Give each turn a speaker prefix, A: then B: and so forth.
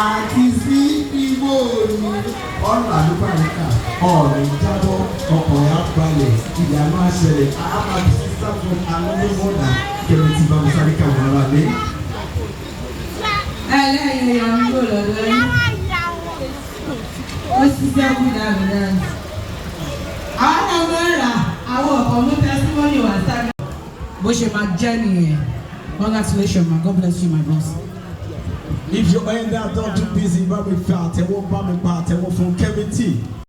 A: àti sí ìwò ni ọ̀rọ̀ àlùbáríkà ọ̀rọ̀ ìjábọ̀ ọkọ̀ ya balẹ̀ ìyá máa ṣẹlẹ̀ àmàlù sísá fún alọ́lọ́mọ́dà kẹrin tí bá mi sáré káwọn ará lé.
B: ẹlẹ́yin ìyá mi kò lọ́dọ̀ yín ó ṣiṣẹ́ kú dáadáa. àwọn ọmọ ẹ̀rà àwọn ọ̀pọ̀ mú tẹ́símọ́nì wà sáré. bó ṣe máa jẹ́ nìyẹn. Congratulations, man. God bless you, my boss.
A: If you end up not too busy, but we felt, I won't buy me part, I won't from Kevin T.